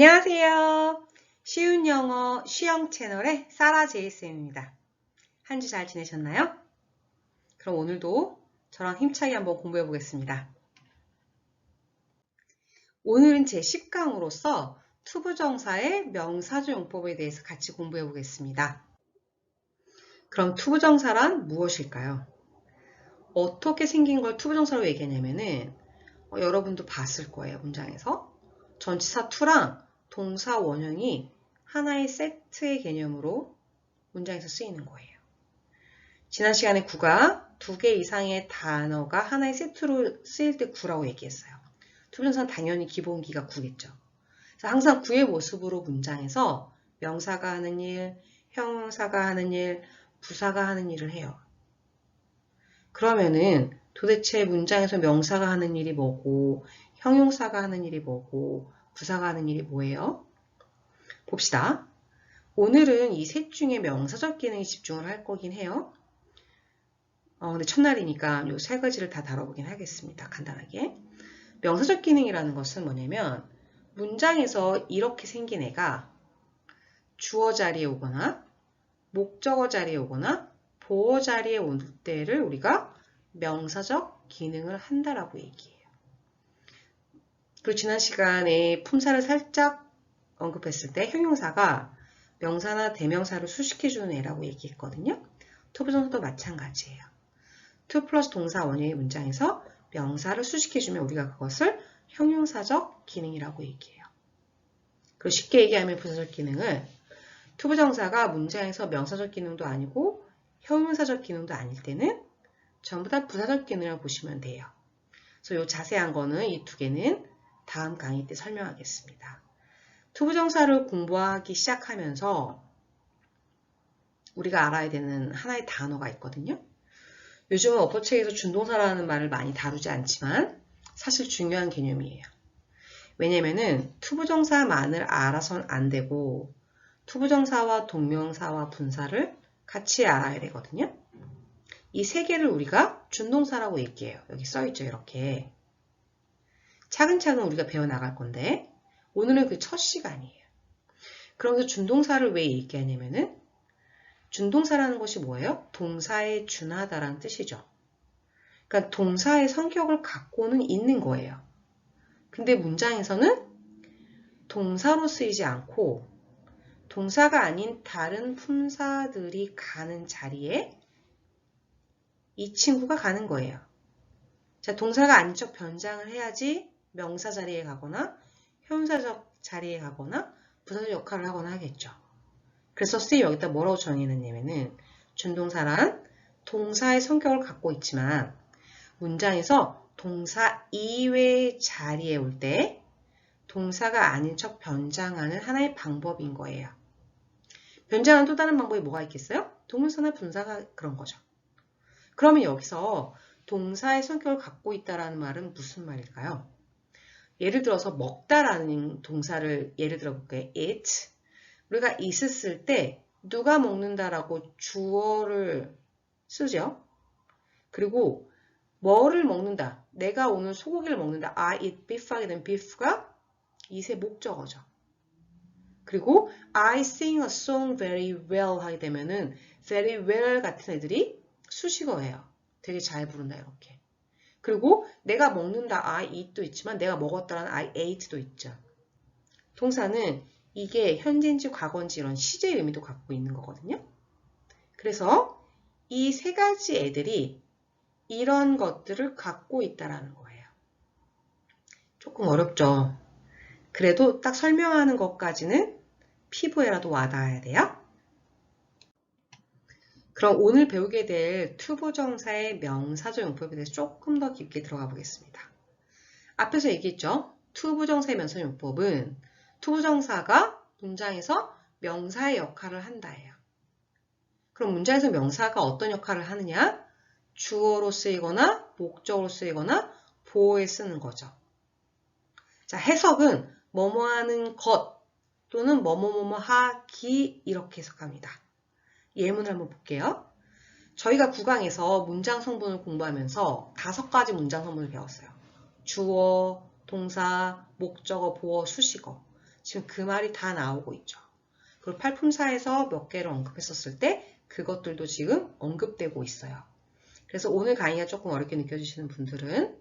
안녕하세요. 쉬운 영어 쉬영 채널의 사라 제이쌤입니다. 한 주 잘 지내셨나요? 그럼 오늘도 저랑 힘차게 한번 공부해 보겠습니다. 오늘은 제 10강으로서 투부정사의 명사조 용법에 대해서 같이 공부해 보겠습니다. 그럼 투부정사란 무엇일까요? 어떻게 생긴 걸 투부정사로 얘기하냐면은 여러분도 봤을 거예요, 문장에서. 전치사 투랑 동사 원형이 하나의 세트의 개념으로 문장에서 쓰이는 거예요. 지난 시간에 구가 두 개 이상의 단어가 하나의 세트로 쓰일 때 구라고 얘기했어요. 투부정사는 당연히 기본기가 구겠죠. 그래서 항상 구의 모습으로 문장에서 명사가 하는 일, 형용사가 하는 일, 부사가 하는 일을 해요. 그러면은 도대체 문장에서 명사가 하는 일이 뭐고, 형용사가 하는 일이 뭐고, 부사가 하는 일이 뭐예요? 봅시다. 오늘은 이 셋 중에 명사적 기능에 집중을 할 거긴 해요. 근데 첫날이니까 이 세 가지를 다 다뤄보긴 하겠습니다. 간단하게. 명사적 기능이라는 것은 뭐냐면 문장에서 이렇게 생긴 애가 주어 자리에 오거나 목적어 자리에 오거나 보어 자리에 올 때를 우리가 명사적 기능을 한다라고 얘기해요. 그리고 지난 시간에 품사를 살짝 언급했을 때 형용사가 명사나 대명사를 수식해주는 애라고 얘기했거든요. 투부정사도 마찬가지예요. 투 플러스 동사 원형의 문장에서 명사를 수식해주면 우리가 그것을 형용사적 기능이라고 얘기해요. 그리고 쉽게 얘기하면 부사적 기능을 투부정사가 문장에서 명사적 기능도 아니고 형용사적 기능도 아닐 때는 전부 다 부사적 기능을 보시면 돼요. 그래서 이 자세한 거는 이 두 개는 다음 강의 때 설명하겠습니다. 투부정사를 공부하기 시작하면서 우리가 알아야 되는 하나의 단어가 있거든요. 요즘은 어퍼책에서 준동사라는 말을 많이 다루지 않지만 사실 중요한 개념이에요. 왜냐면은 투부정사만을 알아서는 안 되고 투부정사와 동명사와 분사를 같이 알아야 되거든요. 이 세 개를 우리가 준동사라고 얘기해요. 여기 써있죠, 이렇게. 차근차근 우리가 배워나갈 건데 오늘은 그 첫 시간이에요. 그러면서 준동사를 왜 얘기하냐면은 준동사라는 것이 뭐예요? 동사에 준하다라는 뜻이죠. 그러니까 동사의 성격을 갖고는 있는 거예요. 근데 문장에서는 동사로 쓰이지 않고 동사가 아닌 다른 품사들이 가는 자리에 이 친구가 가는 거예요. 자, 동사가 아닌 척 변장을 해야지 명사 자리에 가거나 형용사적 자리에 가거나 부사적 역할을 하거나 하겠죠. 그래서 선생님이 여기다 뭐라고 정의했냐면은 준동사란 동사의 성격을 갖고 있지만 문장에서 동사 이외의 자리에 올 때 동사가 아닌 척 변장하는 하나의 방법인 거예요. 변장하는 또 다른 방법이 뭐가 있겠어요? 동명사나 분사가 그런 거죠. 그러면 여기서 동사의 성격을 갖고 있다라는 말은 무슨 말일까요? 예를 들어서 먹다라는 동사를 예를 들어 볼게요. eat. 우리가 eat 쓸 때 누가 먹는다라고 주어를 쓰죠. 그리고 뭐를 먹는다. 내가 오늘 소고기를 먹는다. I eat beef 하게 되면 beef가 eat의 목적어죠. 그리고 I sing a song very well 하게 되면은 very well 같은 애들이 수식어예요. 되게 잘 부른다 이렇게. 그리고 내가 먹는다 I eat도 있지만 내가 먹었다라는 I ate도 있죠. 동사는 이게 현재인지 과거인지 이런 시제의 의미도 갖고 있는 거거든요. 그래서 이 세 가지 애들이 이런 것들을 갖고 있다라는 거예요. 조금 어렵죠. 그래도 딱 설명하는 것까지는 피부에라도 와닿아야 돼요. 그럼 오늘 배우게 될 투부정사의 명사적 용법에 대해서 조금 더 깊게 들어가 보겠습니다. 앞에서 얘기했죠. 투부정사의 명사적 용법은 투부정사가 문장에서 명사의 역할을 한다예요. 그럼 문장에서 명사가 어떤 역할을 하느냐? 주어로 쓰이거나 목적으로 쓰이거나 보어에 쓰는 거죠. 자, 해석은 뭐뭐 하는 것 또는 뭐뭐뭐뭐 하기 이렇게 해석합니다. 예문을 한번 볼게요. 저희가 9강에서 문장 성분을 공부하면서 5가지 문장 성분을 배웠어요. 주어, 동사, 목적어, 보어, 수식어. 지금 그 말이 다 나오고 있죠. 그리고 팔품사에서 몇 개를 언급했었을 때 그것들도 지금 언급되고 있어요. 그래서 오늘 강의가 조금 어렵게 느껴지시는 분들은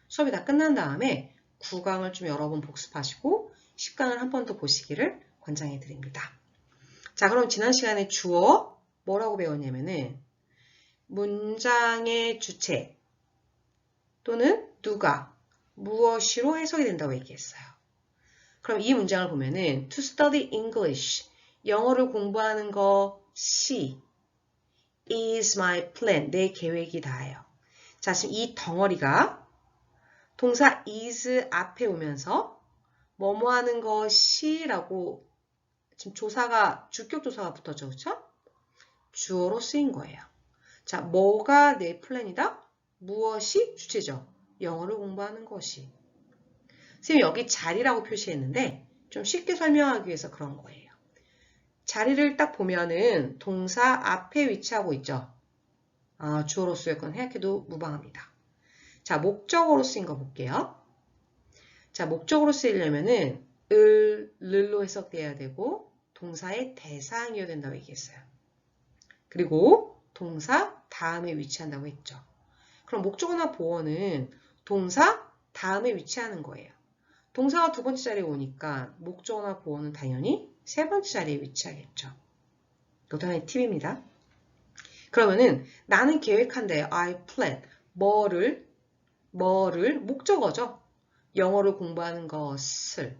수업이 다 끝난 다음에 9강을 좀 여러 번 복습하시고 10강을 한 번 더 보시기를 권장해 드립니다. 자, 그럼 지난 시간에 주어 뭐라고 배웠냐면은 문장의 주체 또는 누가 무엇이로 해석이 된다고 얘기했어요. 그럼 이 문장을 보면은 to study English 영어를 공부하는 것이 is my plan 내 계획이 다예요. 자, 지금 이 덩어리가 동사 is 앞에 오면서 뭐뭐 하는 것이 라고 지금 조사가 주격 조사가 붙었죠. 그렇죠? 주어로 쓰인 거예요. 자, 뭐가 내 플랜이다? 무엇이 주체죠. 영어를 공부하는 것이. 선생님 여기 자리라고 표시했는데 좀 쉽게 설명하기 위해서 그런 거예요. 자리를 딱 보면은 동사 앞에 위치하고 있죠. 주어로 쓰였건 생각해도 무방합니다. 자, 목적어로 쓰인 거 볼게요. 자, 목적어로 쓰이려면은 을로 해석돼야 되고 동사의 대상이어야 된다고 얘기했어요. 그리고 동사 다음에 위치한다고 했죠. 그럼 목적어나 보어는 동사 다음에 위치하는 거예요. 동사가 두 번째 자리에 오니까 목적어나 보어는 당연히 세 번째 자리에 위치하겠죠. 이것도 하나의 팁입니다. 그러면은 나는 계획한대요. I plan. 뭐를 목적어죠. 영어를 공부하는 것을.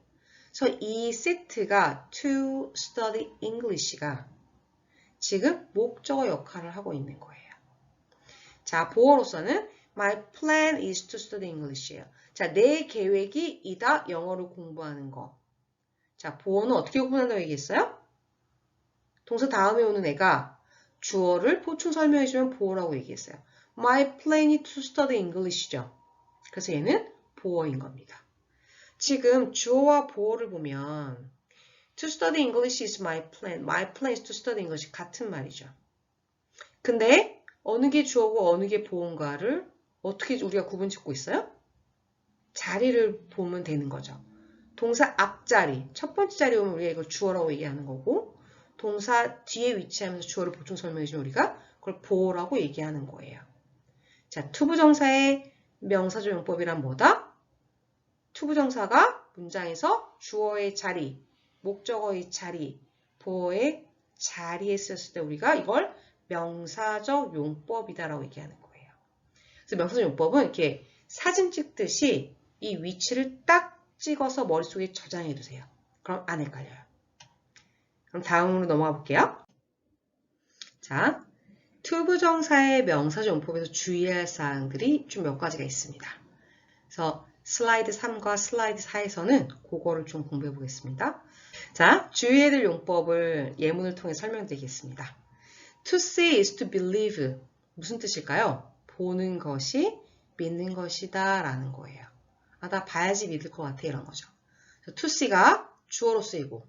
그래서 이 세트가 to study English가 지금 목적어 역할을 하고 있는 거예요. 자, 보어로서는 my plan is to study English예요. 자, 내 계획이 이다 영어를 공부하는 거. 자, 보어는 어떻게 구분한다고 얘기했어요? 동사 다음에 오는 애가 주어를 보충 설명해주면 보어라고 얘기했어요. My plan is to study English죠. 그래서 얘는 보어인 겁니다. 지금 주어와 보어를 보면 To study English is my plan. My plan is to study English 같은 말이죠. 근데 어느 게 주어고 어느 게 보어인가를 어떻게 우리가 구분 짓고 있어요? 자리를 보면 되는 거죠. 동사 앞자리, 첫 번째 자리에 오면 우리가 이걸 주어라고 얘기하는 거고 동사 뒤에 위치하면서 주어를 보충 설명해주면 우리가 그걸 보어라고 얘기하는 거예요. 자, 투부정사의 명사조 용법이란 뭐다? 투부정사가 문장에서 주어의 자리, 목적어의 자리, 보어의 자리에 쓰였을 때 우리가 이걸 명사적 용법이다라고 얘기하는 거예요. 그래서 명사적 용법은 이렇게 사진 찍듯이 이 위치를 딱 찍어서 머릿속에 저장해 두세요. 그럼 안 헷갈려요. 그럼 다음으로 넘어가 볼게요. 자, 투부정사의 명사적 용법에서 주의할 사항들이 좀 몇 가지가 있습니다. 그래서 슬라이드 3과 슬라이드 4에서는 그거를 좀 공부해 보겠습니다. 자, 주의해야 될 용법을 예문을 통해 설명드리겠습니다. To see is to believe. 무슨 뜻일까요? 보는 것이 믿는 것이다 라는 거예요. 나 봐야지 믿을 것 같아 이런 거죠. To see가 주어로 쓰이고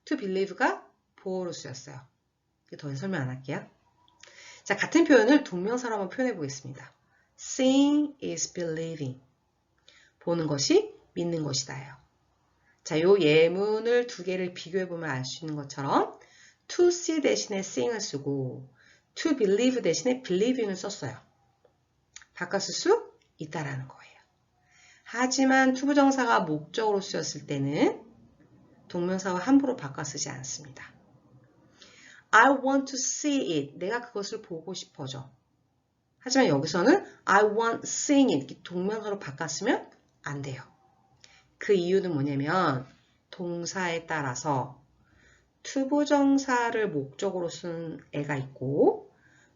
to believe가 보어로 쓰였어요. 더 이상 설명 안 할게요. 자, 같은 표현을 동명사로 한번 표현해 보겠습니다. Seeing is believing. 보는 것이 믿는 것이다요. 자, 요 예문을 두 개를 비교해 보면 알 수 있는 것처럼 to see 대신에 seeing을 쓰고 to believe 대신에 believing을 썼어요. 바꿨을 수 있다라는 거예요. 하지만 투부정사가 목적으로 쓰였을 때는 동명사와 함부로 바꿔 쓰지 않습니다. I want to see it. 내가 그것을 보고 싶어져. 하지만 여기서는 I want seeing it. 이렇게 동명사로 바꿨으면 안 돼요. 그 이유는 뭐냐면 동사에 따라서 투부정사를 목적으로 쓴 애가 있고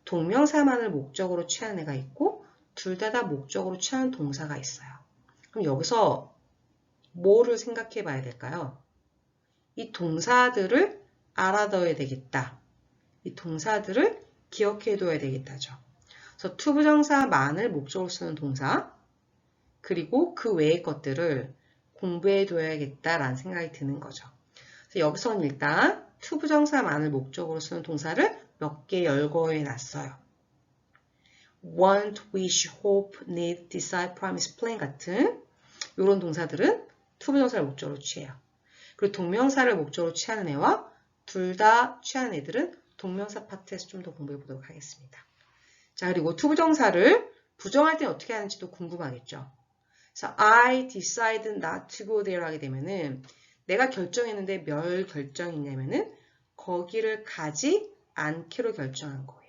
동명사만을 목적으로 취하는 애가 있고 둘 다 목적으로 취하는 동사가 있어요. 그럼 여기서 뭐를 생각해 봐야 될까요? 이 동사들을 알아둬야 되겠다. 이 동사들을 기억해 둬야 되겠다죠. 그래서 투부정사만을 목적으로 쓰는 동사 그리고 그 외의 것들을 공부해 둬야겠다라는 생각이 드는 거죠. 그래서 여기서는 일단 투부정사만을 목적으로 쓰는 동사를 몇 개 열거해 놨어요. want, wish, hope, need, desire, promise, plan 같은 이런 동사들은 투부정사를 목적으로 취해요. 그리고 동명사를 목적으로 취하는 애와 둘 다 취하는 애들은 동명사 파트에서 좀 더 공부해 보도록 하겠습니다. 자, 그리고 투부정사를 부정할 때 어떻게 하는지도 궁금하겠죠. 그래서 I decide not to go there 하게 되면은 내가 결정했는데 뭘 결정했냐면은 거기를 가지 않기로 결정한 거예요.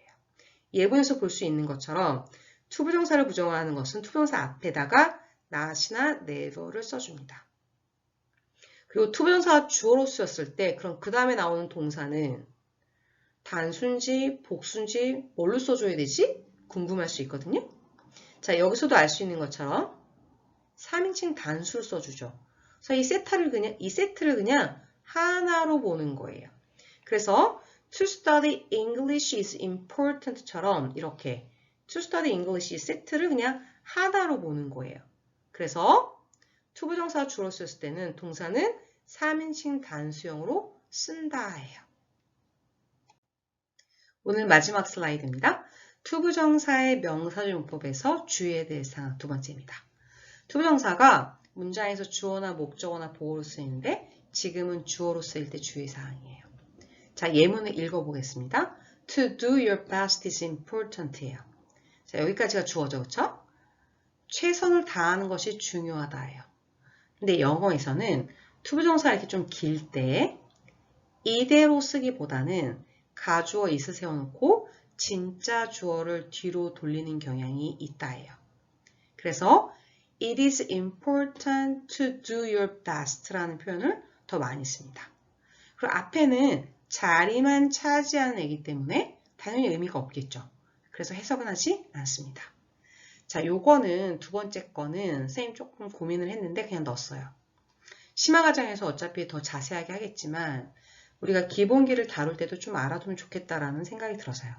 예문에서 볼 수 있는 것처럼 투부정사를 부정하는 것은 투부정사 앞에다가 not이나 never를 써줍니다. 그리고 투부정사가 주어로 쓰였을 때 그럼 그 다음에 나오는 동사는 단수인지 복수인지 뭘로 써줘야 되지? 궁금할 수 있거든요. 자, 여기서도 알 수 있는 것처럼 3인칭 단수를 써주죠. 그래서 이 세트를 그냥 하나로 보는 거예요. 그래서 to study English is important처럼 이렇게 to study English 세트를 그냥 하나로 보는 거예요. 그래서 투부정사 주어로 썼을 때는 동사는 3인칭 단수형으로 쓴다예요. 오늘 마지막 슬라이드입니다. 투부정사의 명사용법에서 주의해야 될 사항 두 번째입니다. 투부정사가 문장에서 주어나 목적어나 보어로 쓰이는데 지금은 주어로 쓰일 때 주의사항이에요. 자, 예문을 읽어보겠습니다. To do your best is important예요. 자, 여기까지가 주어죠, 그쵸? 최선을 다하는 것이 중요하다예요. 근데 영어에서는 투부정사 이렇게 좀 길 때 이대로 쓰기보다는 가주어 is을 세워놓고 진짜 주어를 뒤로 돌리는 경향이 있다예요. 그래서 It is important to do your best 라는 표현을 더 많이 씁니다. 그리고 앞에는 자리만 차지하는 애기 때문에 당연히 의미가 없겠죠. 그래서 해석은 하지 않습니다. 자, 요거는 두 번째 거는 선생님 조금 고민을 했는데 그냥 넣었어요. 심화 과정에서 어차피 더 자세하게 하겠지만 우리가 기본기를 다룰 때도 좀 알아두면 좋겠다라는 생각이 들어서요.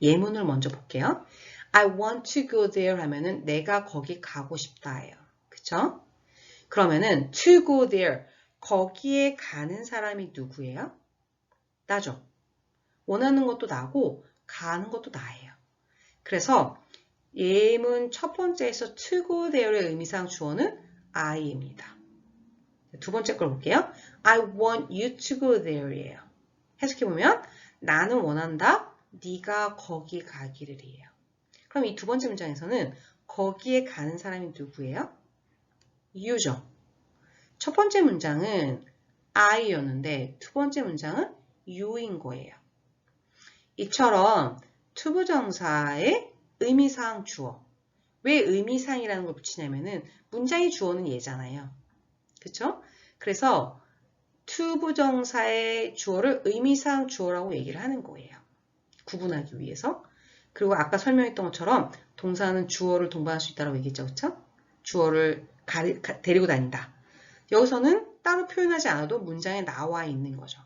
예문을 먼저 볼게요. I want to go there 하면은 내가 거기 가고 싶다예요. 그쵸? 그러면은 to go there 거기에 가는 사람이 누구예요? 나죠. 원하는 것도 나고 가는 것도 나예요. 그래서 예문 첫 번째에서 to go there의 의미상 주어는 I입니다. 두 번째 걸 볼게요. I want you to go there예요. 해석해보면 나는 원한다. 네가 거기 가기를 이에요. 그럼 이 두 번째 문장에서는 거기에 가는 사람이 누구예요? you죠. 첫 번째 문장은 I였는데 두 번째 문장은 you인 거예요. 이처럼 투부정사의 의미상 주어. 왜 의미상이라는 걸 붙이냐면은 문장의 주어는 얘잖아요. 그쵸? 그래서 투부정사의 주어를 의미상 주어라고 얘기를 하는 거예요. 구분하기 위해서. 그리고 아까 설명했던 것처럼 동사는 주어를 동반할 수 있다고 얘기했죠. 그쵸? 주어를 데리고 다닌다. 여기서는 따로 표현하지 않아도 문장에 나와 있는 거죠.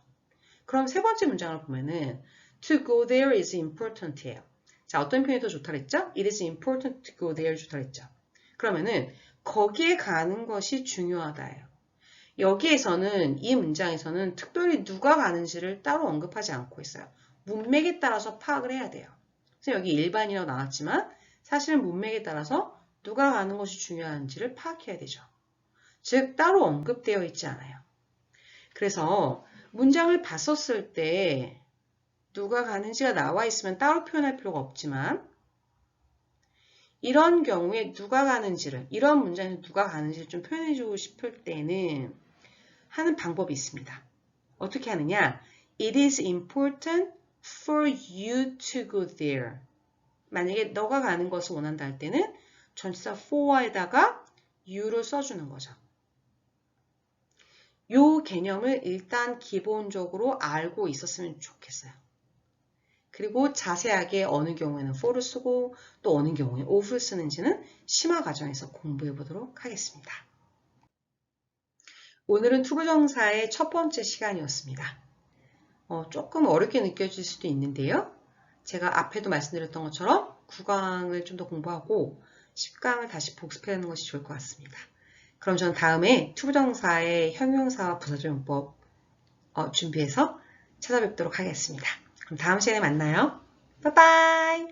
그럼 세 번째 문장을 보면은 to go there is important예요. 자, 어떤 표현이 더 좋다 그랬죠? It is important to go there 좋다 그랬죠. 그러면은 거기에 가는 것이 중요하다예요. 여기에서는 이 문장에서는 특별히 누가 가는지를 따로 언급하지 않고 있어요. 문맥에 따라서 파악을 해야 돼요. 그래서 여기 일반이라고 나왔지만 사실은 문맥에 따라서 누가 가는 것이 중요한지를 파악해야 되죠. 즉 따로 언급되어 있지 않아요. 그래서 문장을 봤었을 때 누가 가는지가 나와 있으면 따로 표현할 필요가 없지만 이런 경우에 누가 가는지를 이런 문장에서 누가 가는지를 좀 표현해주고 싶을 때는 하는 방법이 있습니다. 어떻게 하느냐? It is important for you to go there. 만약에 너가 가는 것을 원한다 할 때는 전치사 for에다가 you를 써주는 거죠. 이 개념을 일단 기본적으로 알고 있었으면 좋겠어요. 그리고 자세하게 어느 경우에는 for를 쓰고 또 어느 경우에 of를 쓰는지는 심화 과정에서 공부해 보도록 하겠습니다. 오늘은 투부정사의 첫 번째 시간이었습니다. 조금 어렵게 느껴질 수도 있는데요. 제가 앞에도 말씀드렸던 것처럼 9강을 좀 더 공부하고 10강을 다시 복습하는 것이 좋을 것 같습니다. 그럼 저는 다음에 투부정사의 형용사와 부사적용법 준비해서 찾아뵙도록 하겠습니다. 그럼 다음 시간에 만나요. 빠이빠이!